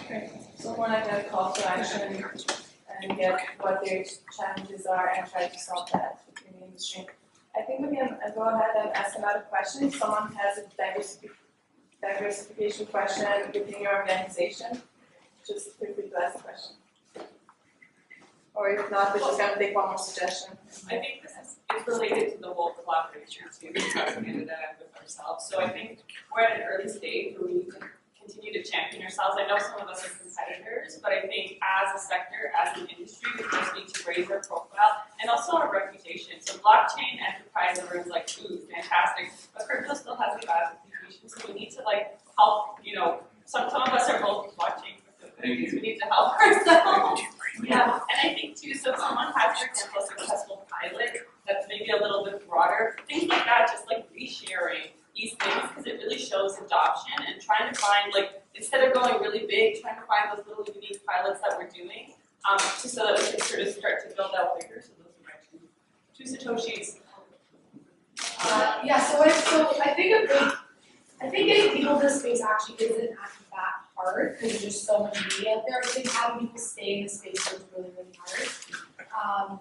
Great. So we want to get a call to action and get what their challenges are and try to solve that in the industry. I think we can go ahead and ask a lot of questions. If someone has a diversification question within your organization, just feel free to ask a question. Or if not, we're just going to take one more suggestion. I think this is related to the whole collaboration too, between Canada and with ourselves. So I think we're at an early stage where we need to continue to champion ourselves. I know some of us are competitors, but I think as a sector, as an industry, we just need to raise our profile and also our reputation. So blockchain enterprise, everyone's like, ooh, fantastic, but crypto still has a bad reputation. So we need to like help, some of us are both blockchain crypto companies. We need to help ourselves. Yeah, and I think too, so if someone has, for example, a successful pilot that's maybe a little bit broader, things like that, just like resharing these things, because it really shows adoption and trying to find, like, instead of going really big, trying to find those little unique pilots that we're doing, just so that we can sort of start to build out bigger. So those are my two Satoshis. Yeah, so I think getting people to the space actually isn't that hard because there's just so much media out there. I think having people stay in the space is really, really hard.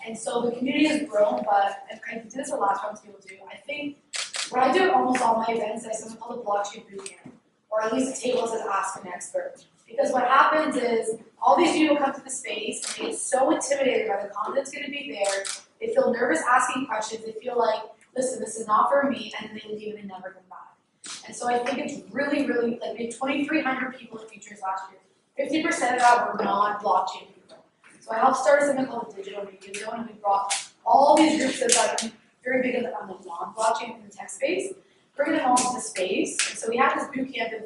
And so the community has grown, but I did this the last round table too. I think what I do at almost all my events is something called a blockchain bootcamp, or at least a table that says ask an expert. Because what happens is all these people come to the space and they get so intimidated by the content that's going to be there. They feel nervous asking questions. They feel like, listen, this is not for me, and then they leave and they never come back. And so I think it's really, really, like we had 2,300 people in features last year. 50% of that were non-blockchain people. So I helped start something called the Digital Media Zone, and we brought all these groups that are very big on the non-blockchain in the tech space, bringing them all into the space. And so we had this boot camp, and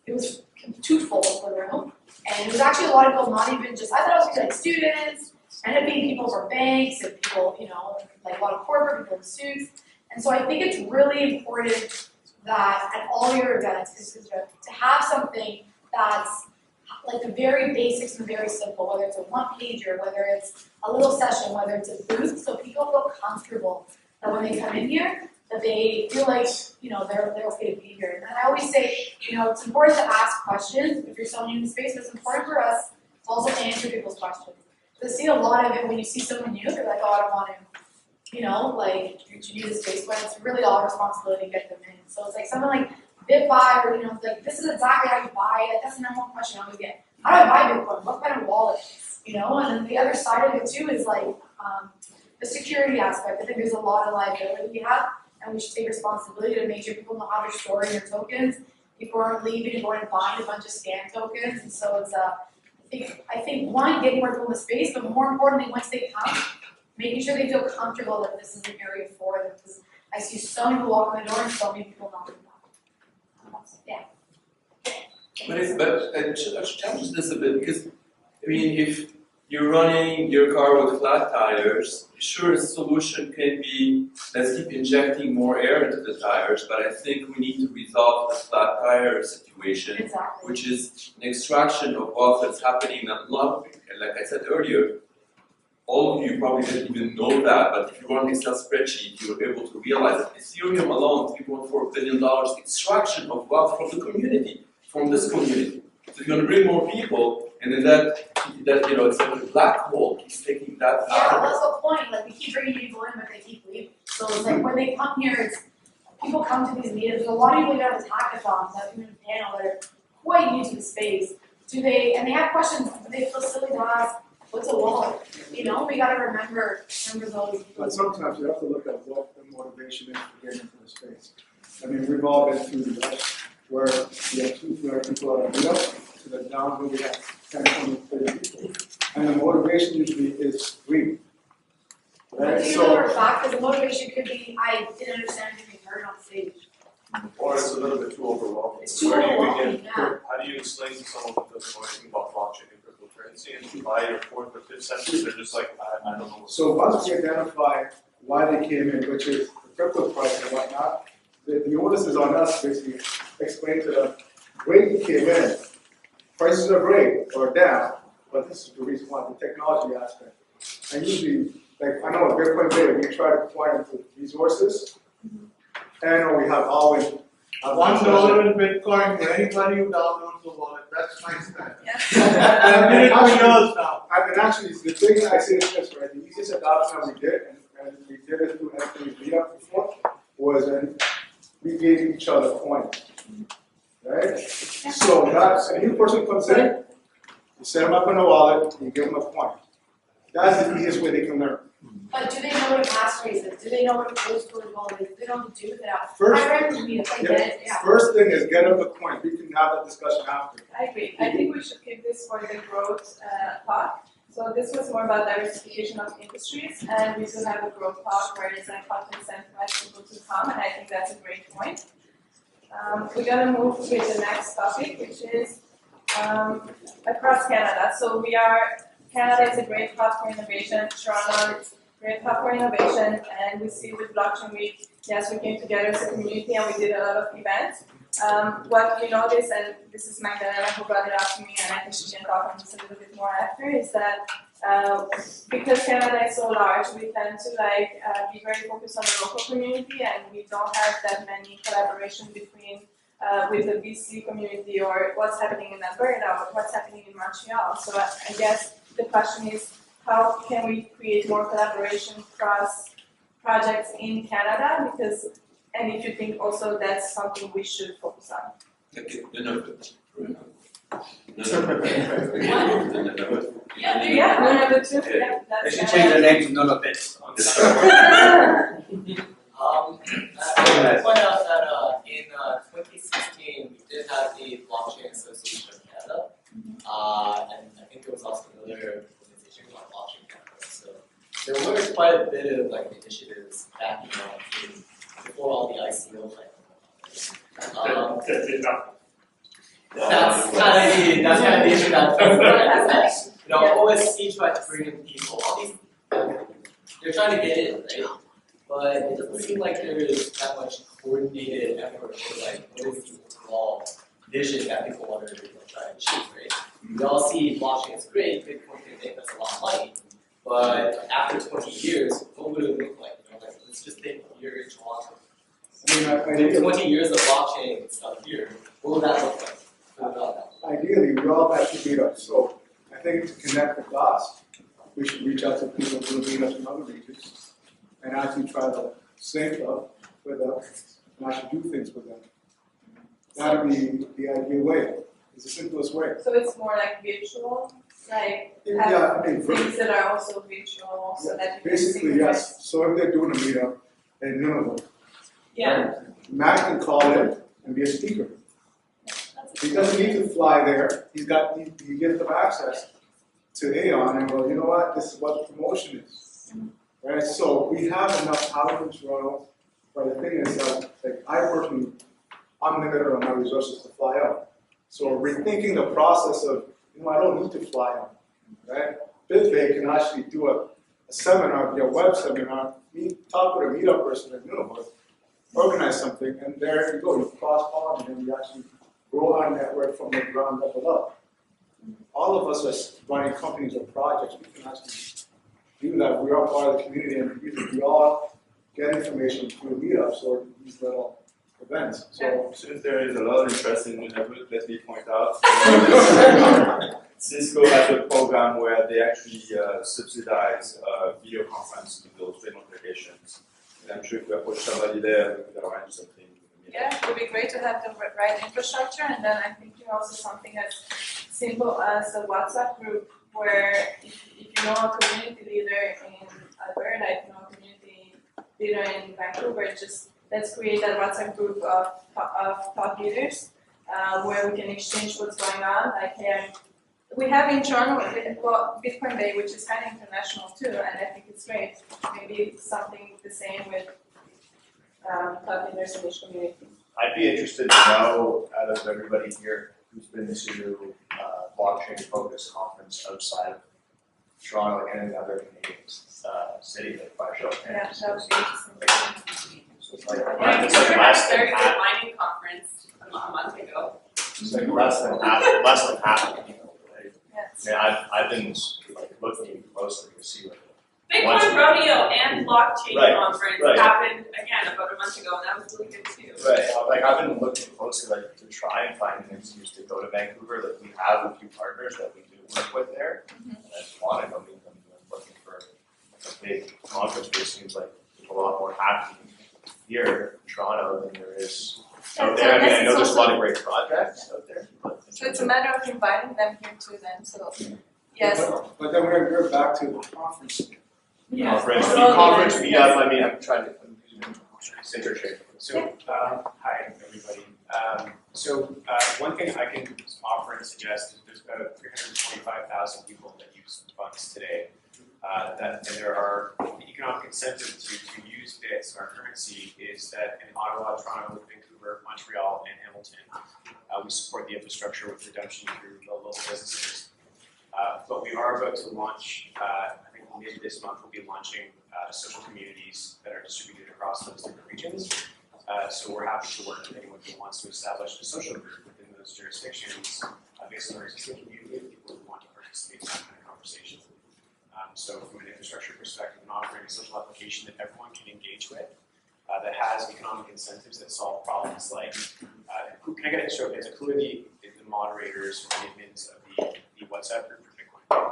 it was twofold for the room. And it was actually a lot of people, not even just, I thought it was going to be like students, ended up being people from banks and people, like a lot of corporate people in suits. And so I think it's really important that at all your events is to have something that's like the very basics and very simple, whether it's a one-pager, whether it's a little session, whether it's a booth, so people feel comfortable that when they come in here, that they feel like, they're okay to be here. And I always say, it's important to ask questions if you're someone in the space, but it's important for us to also answer people's questions. Because I see a lot of it when you see someone new, they're like, oh, I don't want to, introduce the space, but it's really all responsibility to get them in. So it's like someone like BitBuy, or, like, this is exactly how you buy it. That's the number one question I always get. How do I buy Bitcoin? What kind of wallet? And then the other side of it too is like the security aspect. I think there's a lot of liability we have, and we should take responsibility to make sure people know how they're storing their tokens. People aren't leaving and going and buying a bunch of scam tokens. And so it's I think one, getting more people in the space, but more importantly, once they come, making sure they feel comfortable that this is an area for them. Because I see so many people walk in the door and so many people not in that. Yeah. But I challenge this a bit because, if you're running your car with flat tires, sure, the solution can be, let's keep injecting more air into the tires, but I think we need to resolve the flat tire situation, Exactly. Which is an extraction of wealth that's happening a lot. Like I said earlier, all of you probably didn't even know that, but if you run an Excel spreadsheet, you were able to realize that Ethereum alone, $3.4 billion extraction of wealth from the community, from this community. So if you're going to bring more people, and then that it's like a black hole keeps taking that Yeah, out. that's the point. Like, we keep bringing people in, but they keep leaving. So it's like when they come here, people come to these meetings. There's a lot of people that have hackathons, that even a panel that are quite new to the space. And they have questions, but they feel silly to ask, what's a wallet? We got to remember those. But sometimes you have to look at what the motivation is for getting into the space. We've all been through that, where we have 200 people at a meetup, to the down where we have 10, 20, 30 people. And the motivation usually is greed. Right? So for a fact, because the motivation could be, I didn't understand anything heard on stage. Or it's a little bit too overwhelming. It's too overwhelming, yeah. How do you explain to someone who doesn't know anything about blockchain and cryptocurrency, and to buy your fourth or fifth sentence, they're just like, I don't know. So once we identify why they came in, which is the crypto price and whatnot, the onus is on us to basically explain to them, great, you came in, prices are great or down, but this is the reason why, the technology aspect. And usually, like, I know at Bitcoin Bay, we try to acquire into resources, and we have always $1 in Bitcoin for anybody who downloads the wallet. That's my stand. And actually, the thing I say is this, right? The easiest adoption that we did, and we did it through Anthony's meetup before, was we gave each other coins. Right? So that's a new person comes in, you set them up in a wallet, and you give them a coin. That's the easiest way they can learn. But do they know what a passphrase is? Do they know what a post protocol is? Do they know what to do with it out? First, I read the meetup, I get it, yeah. first thing is get them the coin. We can have that discussion after. I agree. I think we should keep this for the growth talk. So this was more about diversification of industries, and we still have a growth talk where it's like how to incentivize people to come, and I think that's a great point. We're gonna move to the next topic, which is across Canada. So Canada is a great hub for innovation. Toronto is a great hub for innovation, and we see with Blockchain Week, yes, we came together as a community and we did a lot of events. What we noticed, and this is Magdalena who brought it up to me, and I think she can talk on this a little bit more after, is that because Canada is so large, we tend to be very focused on the local community, and we don't have that many collaboration between with the BC community or what's happening in Alberta or what's happening in Montreal. So I guess the question is, how can we create more collaboration across projects in Canada? And if you think also that's something we should focus on. Okay, none of it. Yeah, none of it too. Yeah, They that's should change their name to none of it. I want to point out that in 2016 we did have the Blockchain Association of Canada, and I think there was also another organization called Blockchain Canada. So there were quite a bit of initiatives back before all the ICO that's kind of the issue that OSC tried to bring in people. They're trying to get in, right? But it doesn't seem like there is that much coordinated effort for what is the overall vision that people want to try and achieve, right? We all see blockchain is great, Bitcoin can make us a lot of money, but after 20 years, what would it look like? Let's just think here in Toronto. In 20 years of blockchain stuff here, what would that look like? Ideally, we all have to meet up. So I think to connect the dots, we should reach out to people who meet us in other regions and actually try to sync up with them and actually do things with them. That would be the ideal way. It's the simplest way. So it's more like virtual, things that are also virtual, so that you can basically, yes. So if they're doing a meetup in Nunavut, yeah, Matt can call in and be a speaker. He doesn't need to fly there. He gives them access to Aeon and go, you know what, this is what the promotion is. Right? So we have enough power in Toronto, but the thing is that I personally, I'm limited on my resources to fly out. So rethinking the process of, I don't need to fly out. Right? BitBay can actually do a seminar, a web seminar, talk with a meetup person in Nunavut, organize something, and there you go, you cross-pollinate and you actually grow our network from the ground level up. All of us are running companies or projects. We can actually do that. We are part of the community, and we all get information through meetups or these little events. So since there is a lot of interest in Nunavut, let me point out. Cisco has a program where they actually subsidize video conference to those remote locations. And I'm sure if we approach somebody there, we could arrange something. Yeah, it would be great to have the right infrastructure, and then I'm thinking also something as simple as a WhatsApp group where if you know a community leader in Alberta, if you know a community leader in Vancouver, just let's create that WhatsApp group of thought leaders where we can exchange what's going on. Like here, we have in Toronto Bitcoin Day, which is kind of international too, and I think it's great. Maybe something the same with thought leaders in each community. I'd be interested to know, out of everybody here who's been to blockchain-focused conference outside of Toronto and another Canadian city, like by show of hands. Yeah, that would be interesting. So it's like Yeah, it's like less than very good half. mining conference a month ago. It's like less than half of people, right? Yes. Yeah, I've been looking closely to see what. Bitcoin Rodeo and Blockchain Right, Conference right. happened again about a month ago, and that was really good too. Right, I've been looking closely to try and find an excuse to go to Vancouver. We have a few partners partners that we do work with there. And there's a lot of them looking for a big conference, but it seems like there's a lot more happening here in Toronto than there is out there. I mean, I know there's a lot of great projects out there. But So it's a matter of inviting them here too then, so, yes. But then we're gonna go back to the conference. Conference, Well, conference, yes. yeah, I mean, I'm trying to, it's interchangeable. So, hi, everybody. One thing I can offer and suggest is there's about 325,000 people that use funds today. And there are the economic incentive to use bits, our currency, is that in Ottawa, Toronto, Vancouver, Montreal, and Hamilton, we support the infrastructure with redemption through the local businesses. But we are about to launch, I think mid this month, we'll be launching social communities that are distributed across those different regions. So we're happy to work with anyone who wants to establish a social group within those jurisdictions based on our existing community of people who want to participate in that kind of conversation. So from an infrastructure perspective, and offering a social application that everyone can engage with that has economic incentives that solve problems like, can I get a show of hands? Who are the moderators or admins of the WhatsApp group for Bitcoin?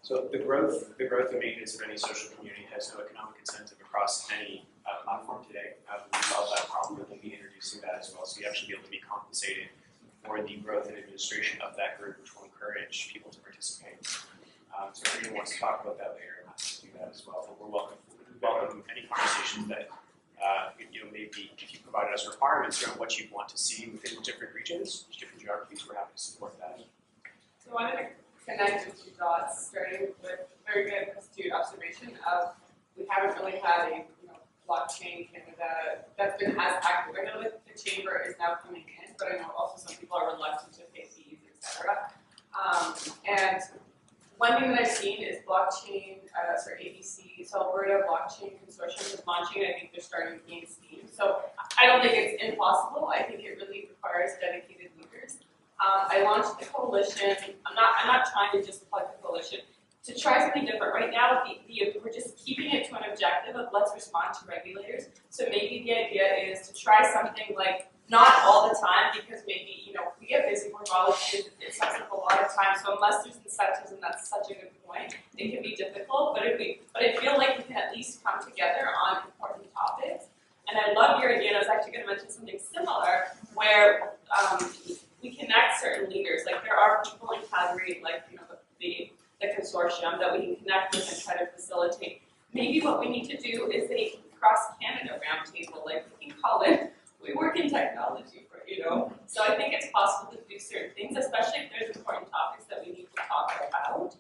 So the growth and maintenance of any social community has no economic incentive across any platform today. We solve that problem, we'll be introducing that as well. So you actually be able to be compensated for the growth and administration of that group, which will encourage people to participate. So if anyone wants to talk about that later, I'm happy to do that as well. But we're welcome any conversations that maybe if you provided us requirements around what you want to see within different regions, different geographies, we're happy to support that. So I wanted to connect the two dots, starting with very good astute observation of we haven't really had a blockchain Canada that's been as active. I know that the chamber is now coming in, but I know also some people are reluctant to pay fees, etc. And one thing that I've seen is blockchain, ABC, so Alberta Blockchain Consortium is launching, and I think they're starting to gain steam. So I don't think it's impossible. I think it really requires dedicated leaders. I launched the coalition. I'm not trying to just plug the coalition. To try something different. Right now, we're just keeping it to an objective of let's respond to regulators. So maybe the idea is to try something like not all the time, because maybe we get busy, we're volunteers, it sucks up a lot of time. So unless there's incentives, and that's such a good point, it can be difficult. But I feel like we can at least come together on important topics. And I love your idea. And I was actually going to mention something similar, where we connect certain leaders. Like there are people in Calgary, like the consortium that we can connect with and try to facilitate. Maybe what we need to do is a cross-Canada roundtable, like we can call it, we work in technology, so I think it's possible to do certain things, especially if there's important topics that we need to talk about.